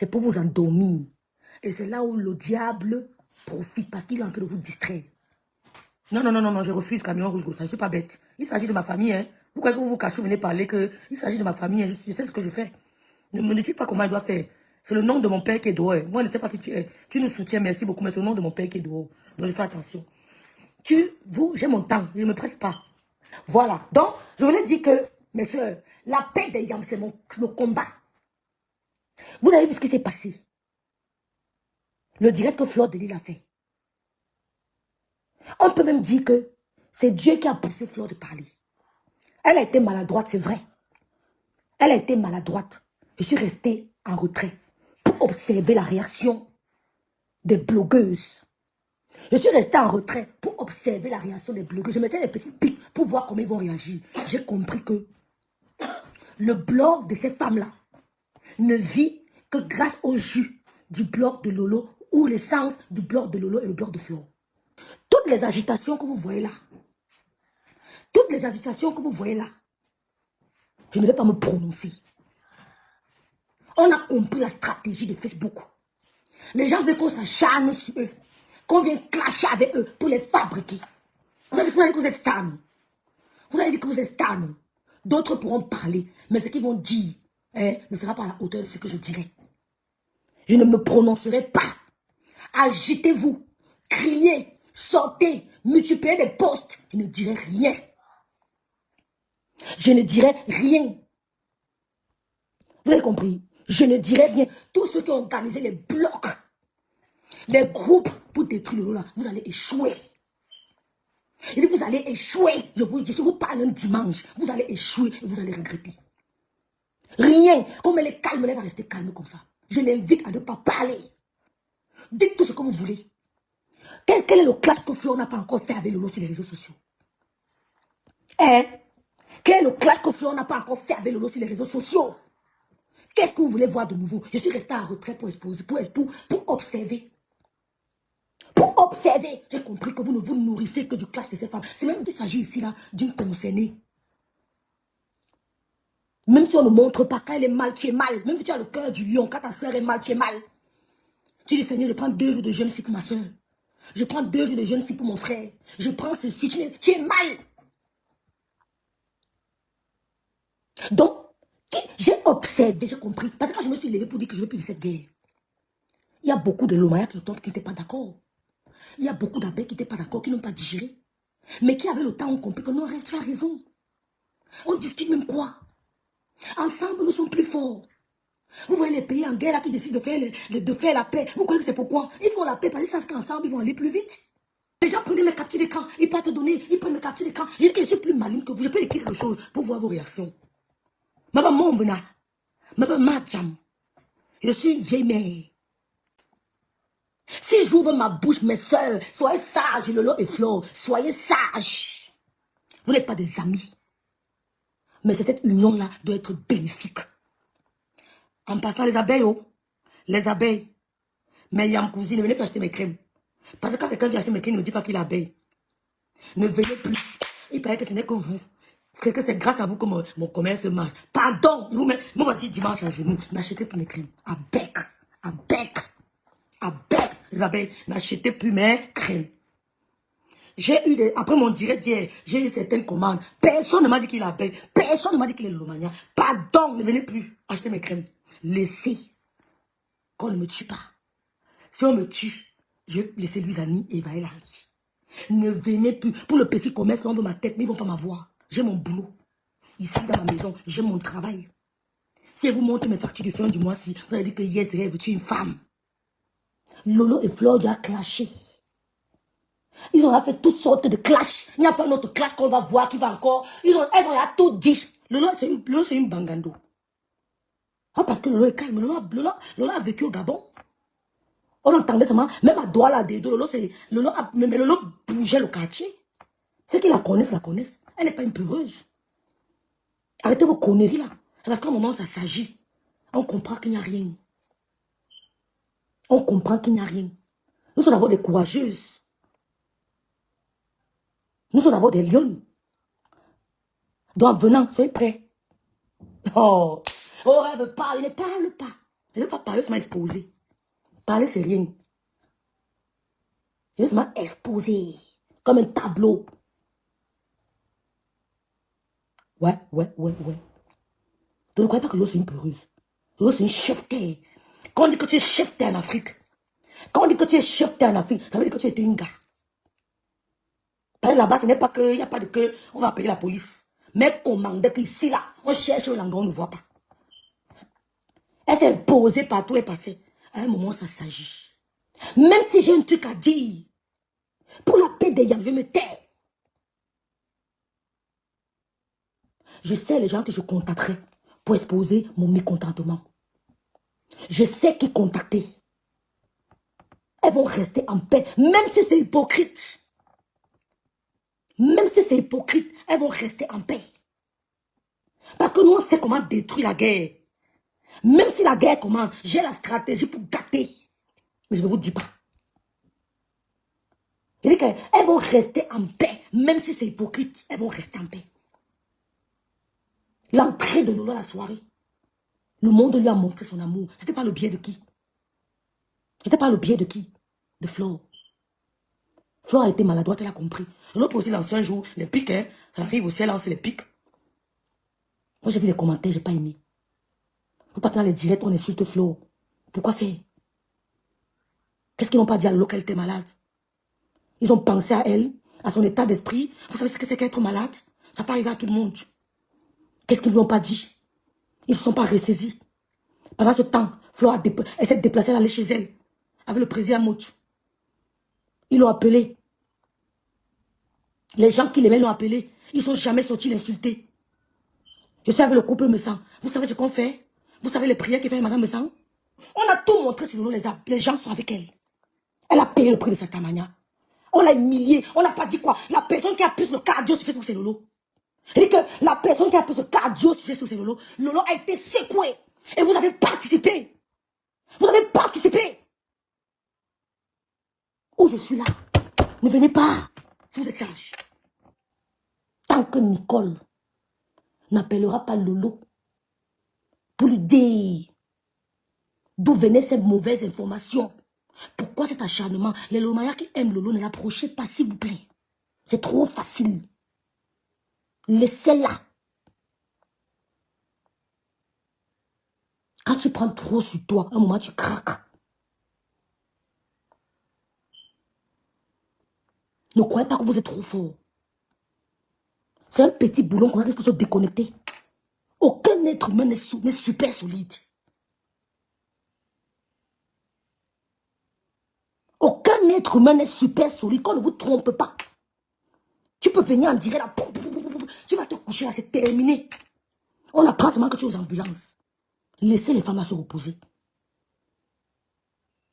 c'est pour vous endormir. Et c'est là où le diable profite parce qu'il est en train de vous distraire. Non, non, non, non, non, je refuse camion rouge comme ça, je ne suis pas bête. Il s'agit de ma famille, hein. Vous croyez que vous vous cachez, vous venez parler que il s'agit de ma famille, hein. Je sais ce que je fais. Ne me dites pas comment il doit faire. C'est le nom de mon père qui est dehors. Moi, je ne sais pas qui tu es. Tu nous soutiens, merci beaucoup, mais c'est le nom de mon père qui est dehors. Donc, je fais attention. J'ai mon temps, je ne me presse pas. Voilà. Donc, je voulais dire que, mes soeurs, la paix des yams, c'est mon combat. Vous avez vu ce qui s'est passé? Le direct que Fleur de Lille a fait. On peut même dire que c'est Dieu qui a poussé Fleur de parler. Elle a été maladroite, c'est vrai. Elle a été maladroite. Je suis restée en retrait pour observer la réaction des blogueuses. Je suis restée en retrait pour observer la réaction des blogueuses. Je mettais les petites pics pour voir comment ils vont réagir. J'ai compris que le blog de ces femmes-là ne vit que grâce au jus du blog de Lolo ou l'essence du blog de Lolo et le blog de Fleur. Toutes les agitations que vous voyez là, je ne vais pas me prononcer. On a compris la stratégie de Facebook. Les gens veulent qu'on s'acharne sur eux, qu'on vienne clasher avec eux pour les fabriquer. Vous avez dit que vous êtes stan. Vous avez dit que vous êtes stan. D'autres pourront parler, mais ce qu'ils vont dire ne sera pas à la hauteur de ce que je dirai. Je ne me prononcerai pas. Agitez-vous, criez, sortez, multipliez des posts. Je ne dirai rien. Je ne dirai rien. Vous avez compris? Je ne dirai rien. Tous ceux qui ont organisé les blocs, les groupes pour détruire le Lola, vous allez échouer. Et vous allez échouer. Je vous parle un dimanche. Vous allez échouer et vous allez regretter. Rien. Comme elle est calme, elle va rester calme comme ça. Je l'invite à ne pas parler. Dites tout ce que vous voulez. Quel est le clash que Fleur n'a pas encore fait avec Lolo sur les réseaux sociaux? Quel est le clash que Fleur n'a pas encore fait avec Lolo sur les réseaux sociaux? Qu'est-ce que vous voulez voir de nouveau? Je suis restée en retrait pour exposer, pour observer. Pour observer. J'ai compris que vous ne vous nourrissez que du clash de ces femmes. C'est même qu'il s'agit ici là d'une concernée. Même si on ne montre pas, quand elle est mal, tu es mal. Même si tu as le cœur du lion, quand ta soeur est mal, tu es mal. Tu dis, Seigneur, je prends 2 jours de jeûne ici pour ma soeur. Je prends 2 jours de jeûne ici pour mon frère. Je prends ceci, tu es mal. Donc, j'ai observé, j'ai compris. Parce que quand je me suis levée pour dire que je ne veux plus de cette guerre, il y a beaucoup de Lomaya qui n'étaient pas d'accord. Il y a beaucoup d'abbés qui n'étaient pas d'accord, qui n'ont pas digéré. Mais qui avaient le temps, ont compris que non, rêve, tu as raison. On discute même quoi? Ensemble, nous sommes plus forts. Vous voyez les pays en guerre là qui décident de faire la paix. Vous croyez que c'est pourquoi? Ils font la paix parce qu'ils savent qu'ensemble, ils vont aller plus vite. Les gens prennent mes captures d'écran. Ils peuvent te donner, ils prennent mes captures d'écran. Je dis que je suis plus maligne que vous. Je peux écrire quelque chose pour voir vos réactions. Maman, mon vena. Maman, madame. Je suis une vieille mère. Si j'ouvre ma bouche, mes soeurs, soyez sages, Lolo et Fleur, soyez sages. Vous n'êtes pas des amis. Mais cette union-là doit être bénéfique. En passant les abeilles, oh, les abeilles. Mais il y a une cousine, ne venez pas acheter mes crèmes. Parce que quand quelqu'un vient acheter mes crèmes, ne me dit pas qu'il est abeille. Ne venez plus. Il paraît que ce n'est que vous. Que c'est grâce à vous que mon commerce marche. Pardon, moi voici dimanche à genoux. N'achetez plus mes crèmes. Avec. Les abeilles, n'achetez plus mes crèmes. Après mon direct d'hier, j'ai eu certaines commandes. Personne ne m'a dit qu'il est abeille. Personne ne m'a dit qu'il est lomania. Pardon, ne venez plus acheter mes crèmes. Laissez qu'on ne me tue pas. Si on me tue, je vais laisser Louise-Annie et Vaël Henry. Ne venez plus. Pour le petit commerce, on veut ma tête, mais ils ne vont pas m'avoir. J'ai mon boulot. Ici, dans ma maison, j'ai mon travail. Si je vous montre mes factures de fin du mois-ci, vous allez dire que yes, rêve, tu es une femme. Lolo et Fleur ont clashé. Ils ont fait toutes sortes de clashs. Il n'y a pas un autre clash qu'on va voir qui va encore. Elles ont tout dit. Lolo, c'est une bangando. Ah, parce que Lolo est calme. Lolo a vécu au Gabon. On entendait seulement, même à Douala, mais Lolo bougeait le quartier. Ceux qui la connaissent, la connaissent. Elle n'est pas une peureuse. Arrêtez vos conneries là. Parce qu'à un moment, ça s'agit. On comprend qu'il n'y a rien. On comprend qu'il n'y a rien. Nous sommes d'abord des courageuses. Nous sommes d'abord des lions. Donc, venant, soyez prêts. Oh, rêve parle, il ne parle pas. Je ne veux pas parler, seulement exposer. Parler, c'est rien. Je veux seulement exposer. Comme un tableau. Ouais. Tu ne croyez pas que l'eau, c'est une peureuse. L'eau, c'est une cheftaine. Quand on dit que tu es cheftaine en Afrique, quand on dit que tu es cheftaine en Afrique, ça veut dire que tu étais une gars. Là-bas, ce n'est pas qu'il n'y a pas de que on va appeler la police. Mais commandez qu'ici, là, on cherche le langage, on ne voit pas. Elle s'est imposée partout et passée. À un moment, ça s'agit. Même si j'ai un truc à dire, pour la paix des yams, je me tais. Je sais les gens que je contacterai pour exposer mon mécontentement. Je sais qui contacter. Elles vont rester en paix, même si c'est hypocrite. Même si c'est hypocrite, elles vont rester en paix. Parce que nous, on sait comment détruire la guerre. Même si la guerre commence, j'ai la stratégie pour gâter. Mais je ne vous dis pas. Je dis qu'elles vont rester en paix. Même si c'est hypocrite, elles vont rester en paix. L'entrée de Lolo à la soirée. Le monde lui a montré son amour. C'était pas le biais de qui? C'était pas le biais de qui? De Flore. Flore a été maladroite, elle a compris. L'autre aussi, l'ancien jour, les pics, hein, ça arrive aussi, elle lance les pics. Moi, j'ai vu les commentaires, j'ai pas aimé. Faut pas que dans les directs, on insulte Flore. Pourquoi faire? Qu'est-ce qu'ils n'ont pas dit à Lolo qu'elle était malade? Ils ont pensé à elle, à son état d'esprit. Vous savez ce que c'est qu'être malade? Ça peut arriver à tout le monde. Qu'est-ce qu'ils ne lui ont pas dit? Ils ne se sont pas ressaisis. Pendant ce temps, Flore elle s'est déplacée, elle allait chez elle. Avec le président Motu. Ils l'ont appelé. Les gens qui l'aimaient l'ont appelé. Ils ne sont jamais sortis l'insulter. Je suis avec le couple Messan. Vous savez ce qu'on fait? Vous savez les prières qu'il fait Madame Messan? On a tout montré sur Lolo, les gens sont avec elle. Elle a payé le prix de cette manière. On l'a humiliée. On n'a pas dit quoi? La personne qui a plus le cardio sur Facebook, c'est Lolo. Je dis que la personne qui a plus le cardio sur Facebook, c'est Lolo. Lolo a été secoué. Et vous avez participé. Vous avez participé. Où je suis là. Ne venez pas. Si vous êtes sage. Tant que Nicole n'appellera pas Lolo pour lui dire d'où venaient ces mauvaises informations. Pourquoi cet acharnement? Les Lomaya qui aiment Lolo, ne l'approchez pas, s'il vous plaît. C'est trop facile. Laissez-la. Quand tu prends trop sur toi, à un moment, tu craques. Ne croyez pas que vous êtes trop fort. C'est un petit boulon qu'on a qu'il faut se déconnecter. Aucun être humain n'est super solide. Aucun être humain n'est super solide. Qu'on ne vous trompe pas. Tu peux venir en direct là. Tu vas te coucher là, c'est terminé. On apprend seulement que tu es aux ambulances. Laissez les femmes là se reposer.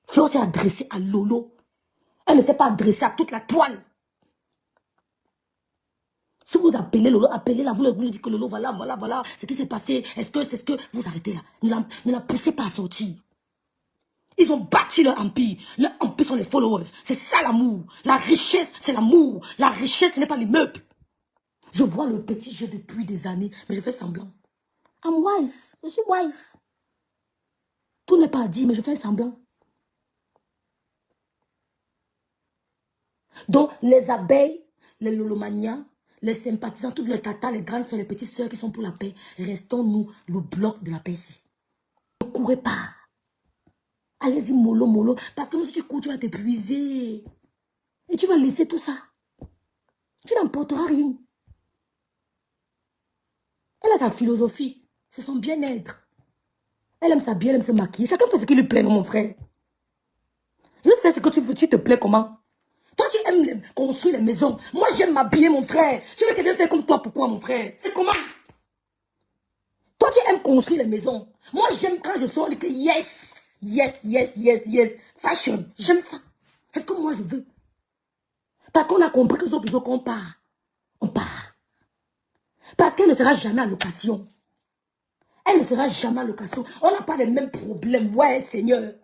Flore s'est adressée à Lolo. Elle ne s'est pas adressée à toute la toile. Si vous appelez Lolo, appelez-la, vous lui dites que Lolo, voilà, ce qui s'est passé. Est-ce que c'est ce que vous arrêtez là? Ne la poussez pas à sortir. Ils ont bâti leur empire. Leur empire sont les followers. C'est ça l'amour. La richesse, c'est l'amour. La richesse, ce n'est pas l'immeuble. Je vois le petit jeu depuis des années, mais je fais semblant. I'm wise. Je suis wise. Tout n'est pas dit, mais je fais semblant. Donc, les abeilles, les lolomanias, les sympathisants, toutes les tatas, les grandes soeurs, les petites soeurs qui sont pour la paix, restons nous le bloc de la paix ici. Ne courez pas. Allez-y mollo, parce que même si tu cours, tu vas t'épuiser. Et tu vas laisser tout ça. Tu n'emporteras rien. Elle a sa philosophie. C'est son bien-être. Elle aime s'habiller, elle aime se maquiller. Chacun fait ce qui lui plaît, non, mon frère. Je fais ce que tu veux, tu te plais comment? Toi, tu aimes construire les maisons. Moi, j'aime m'habiller, mon frère. Je veux quelqu'un faire comme toi. Pourquoi, mon frère? C'est comment? Toi, tu aimes construire les maisons. Moi, j'aime quand je sors, que yes. Fashion. J'aime ça. C'est ce que moi, je veux. Parce qu'on a compris que les autres, qu'on part. On part. Parce qu'elle ne sera jamais à location. Elle ne sera jamais à location. On n'a pas les mêmes problèmes. Ouais, Seigneur.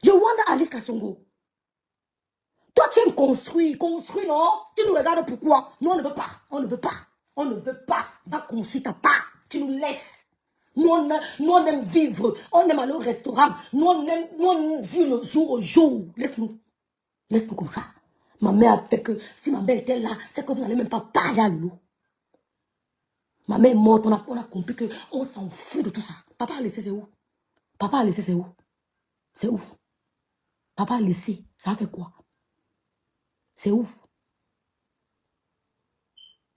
Je wonder Alice Kassongo. Toi, tu aimes construire. Construire, non? Tu nous regardes pourquoi? Nous, on ne veut pas. On ne veut pas. Va construire ta part. Tu nous laisses. Nous, on aime vivre. On aime aller au restaurant. Nous, on aime vivre le jour au jour. Laisse-nous. Laisse-nous comme ça. Ma mère a fait que, si ma mère était là, c'est que vous n'allez même pas parler à Loulou. Ma mère est morte, on a compris qu'on s'en fout de tout ça. Papa a laissé, c'est où? Papa a laissé, c'est où? C'est où? Papa a laissé, ça a fait quoi? C'est où?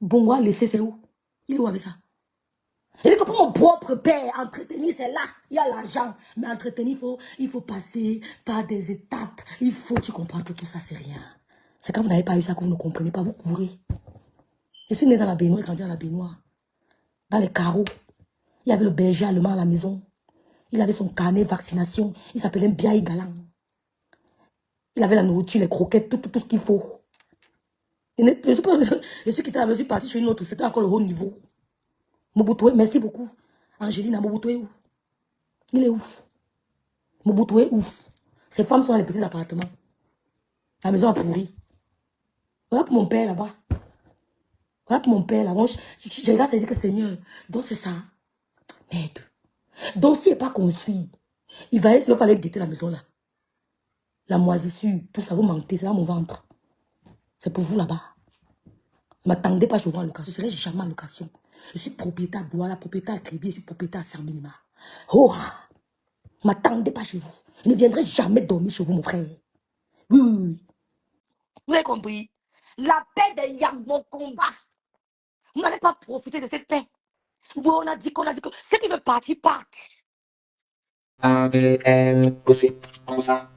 Bongo a laissé, c'est où? Il est où avec ça? Il dit que pour mon propre père, entretenir, c'est là. Il y a l'argent. Mais entretenir, il faut passer par des étapes. Il faut, tu comprends que tout ça, c'est rien. C'est quand vous n'avez pas eu ça que vous ne comprenez pas, vous courez. Je suis né dans la baignoire, grandi dans la baignoire. Dans les carreaux. Il y avait le berger allemand à la maison. Il avait son carnet vaccination. Il s'appelait Biaï Galang. Il avait la nourriture, les croquettes, tout ce qu'il faut. Je suis quitté, je suis parti chez une autre. C'était encore le haut niveau. Mobutu, merci beaucoup. Angelina, Mobutu est où? Il est où? Mobutu est où? Ces femmes sont dans les petits appartements. La maison a pourri. Voilà pour mon père là-bas. Voilà pour mon père là. Moi, je regarde, ça dit que Seigneur. Donc c'est ça. Merde. Donc s'il n'est pas construit, il va pas aller guetter la maison là. La moisissure, tout ça, vous mentez, c'est dans mon ventre. C'est pour vous là-bas. Ne m'attendez pas, je vois en location. Je ne serai jamais en location. Je suis propriétaire à Douala, propriétaire à Crébier, je suis propriétaire à Saint-Minima. Oh! Ne m'attendez pas chez vous. Je ne viendrai jamais dormir chez vous, mon frère. Oui, oui, oui. Vous avez compris? La paix des Yams, mon combat. Vous n'allez pas profiter de cette paix. Oui, on a dit que ceux qui veulent partir partent. ADN, gossip, comme ça,